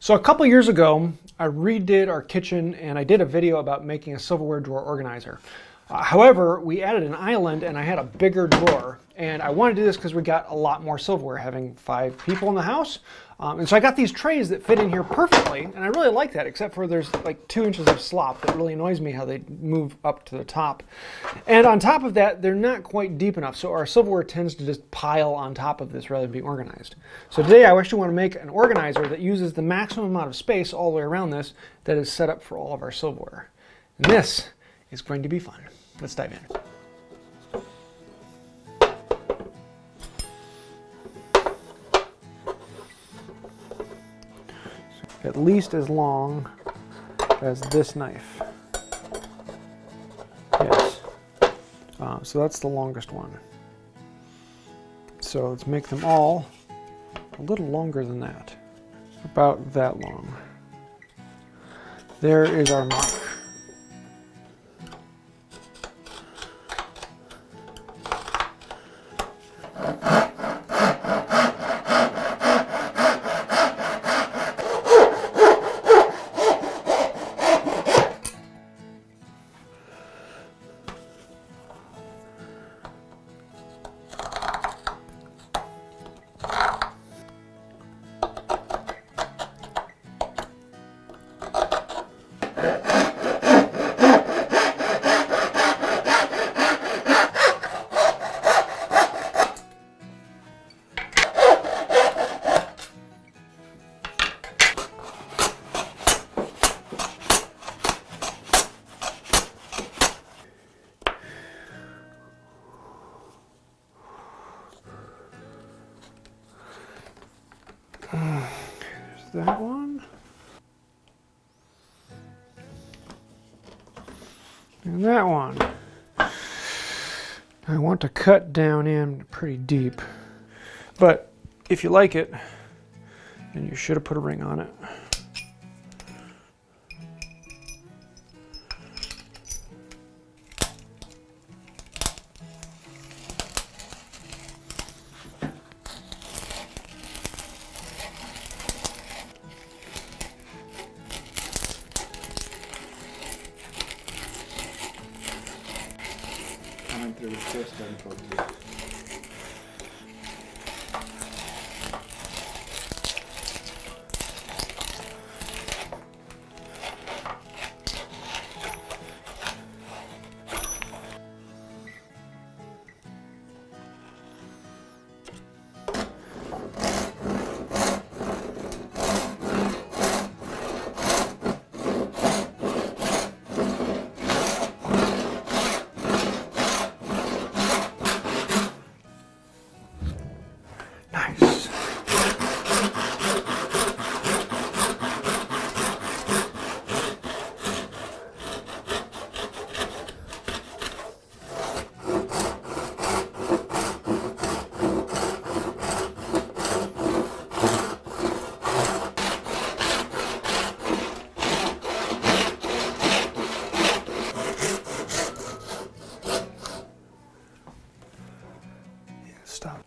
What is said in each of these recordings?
So a couple years ago, I redid our kitchen and I did a video about making a silverware drawer organizer. However, we added an island and I had a bigger drawer, and I wanted to do this because we got a lot more silverware, having 5 people in the house. And so I got these trays that fit in here perfectly, and I really like that, except for there's like 2 inches of slop that really annoys me how they move up to the top. And on top of that, they're not quite deep enough, so our silverware tends to just pile on top of this rather than be organized. So today I actually want to make an organizer that uses the maximum amount of space all the way around this that is set up for all of our silverware. And this is going to be fun. Let's dive in. At least as long as this knife. Yes. So that's the longest one. So let's make them all a little longer than that. About that long. There is our mark. There's that one. And that one. I want to cut down in pretty deep, but if you like it, then you should have put a ring on it. Stop.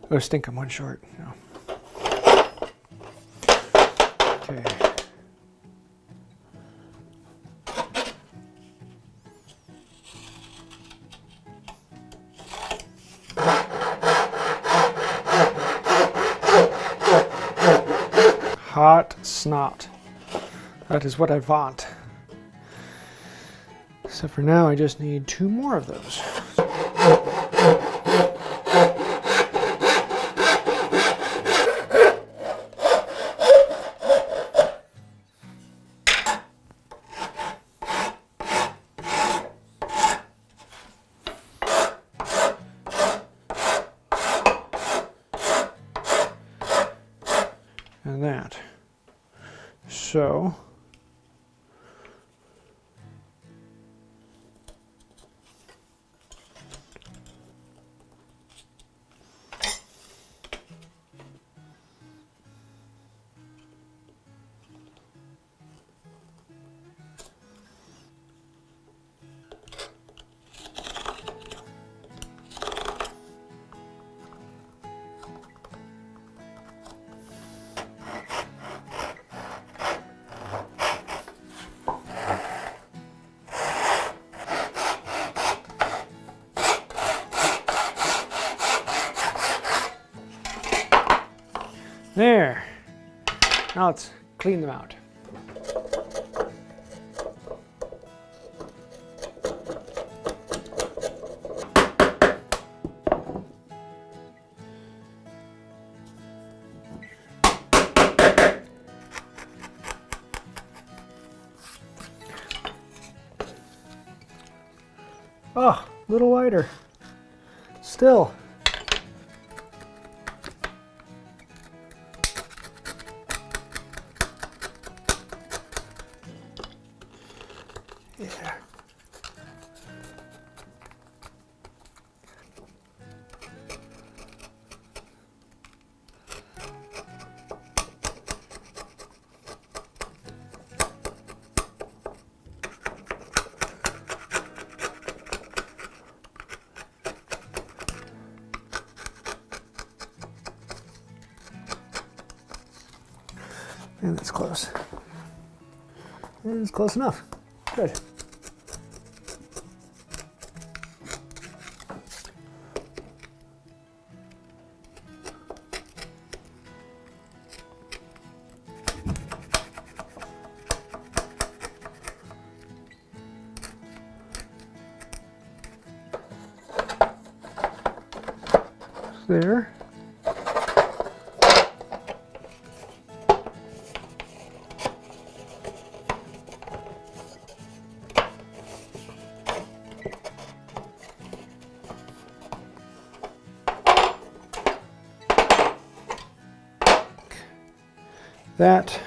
Oh, stink, I'm one short. No. Okay. Hot snot. That is what I want. So for now, I just need 2 more of those. and that. So there. Now let's clean them out. Oh, a little lighter. Still. Yeah. And that's close. And it's close enough. Good. There. That,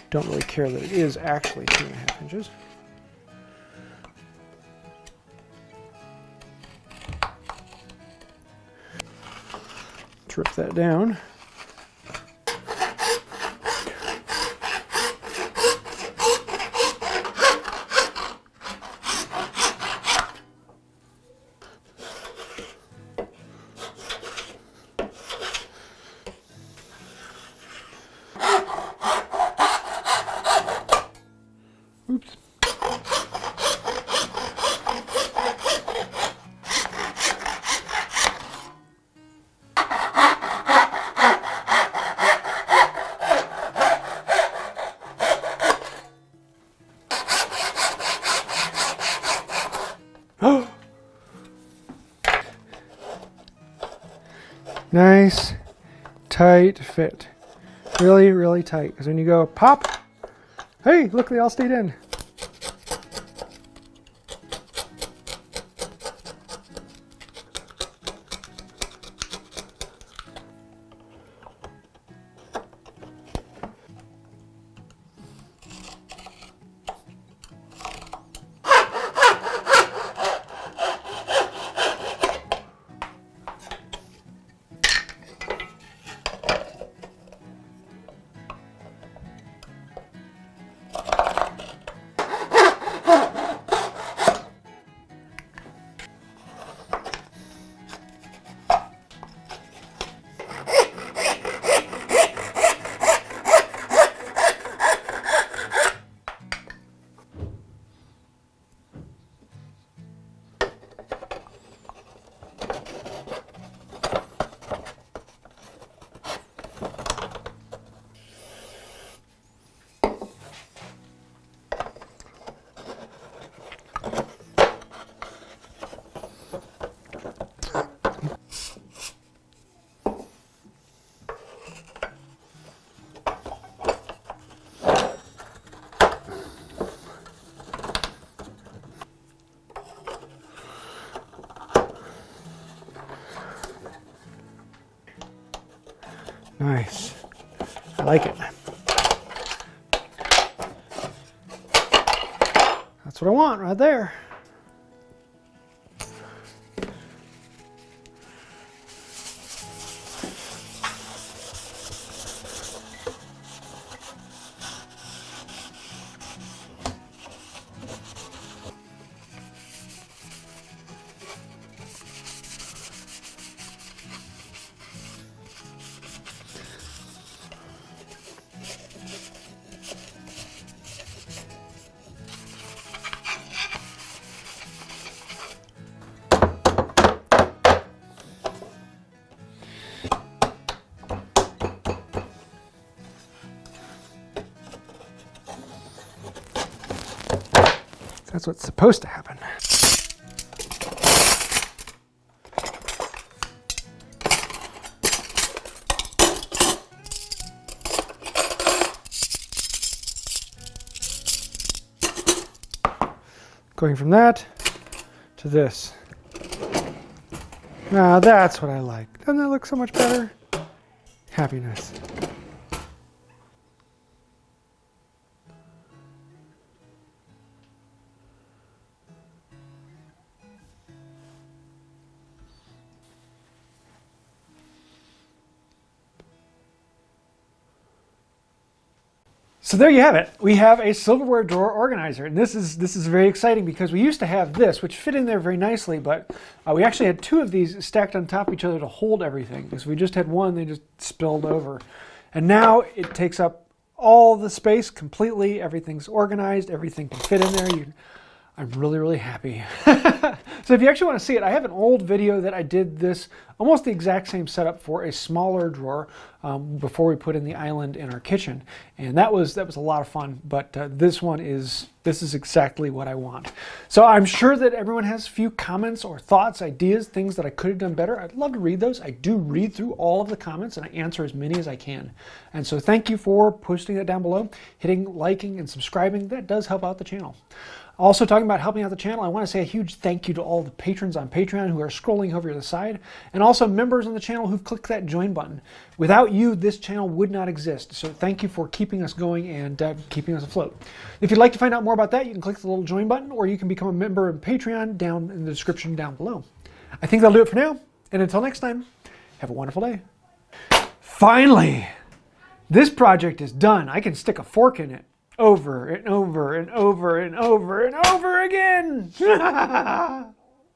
don't really care that it is actually 2.5 inches. Rip that down. Oops. Nice, tight fit. Really, really tight. Because when you go pop, hey, look, they all stayed in. Nice. I like it. That's what I want right there. That's what's supposed to happen. Going from that to this. Now that's what I like. Doesn't that look so much better? Happiness. So there you have it. We have a silverware drawer organizer, and this is very exciting because we used to have this, which fit in there very nicely, but we actually had two of these stacked on top of each other to hold everything. Because we just had one, they just spilled over, and now it takes up all the space completely. Everything's organized. Everything can fit in there. I'm really, really happy. So if you actually want to see it, I have an old video that I did this, almost the exact same setup for a smaller drawer before we put in the island in our kitchen. And that was a lot of fun, but this is exactly what I want. So I'm sure that everyone has a few comments or thoughts, ideas, things that I could have done better. I'd love to read those. I do read through all of the comments and I answer as many as I can. And so thank you for posting that down below, hitting liking and subscribing. That does help out the channel. Also, talking about helping out the channel, I want to say a huge thank you to all the patrons on Patreon who are scrolling over to the side, and also members on the channel who've clicked that join button. Without you, this channel would not exist. So thank you for keeping us going and keeping us afloat. If you'd like to find out more about that, you can click the little join button, or you can become a member of Patreon down in the description down below. I think that'll do it for now, and until next time, have a wonderful day. Finally, this project is done. I can stick a fork in it. Over and over and over and over and over again.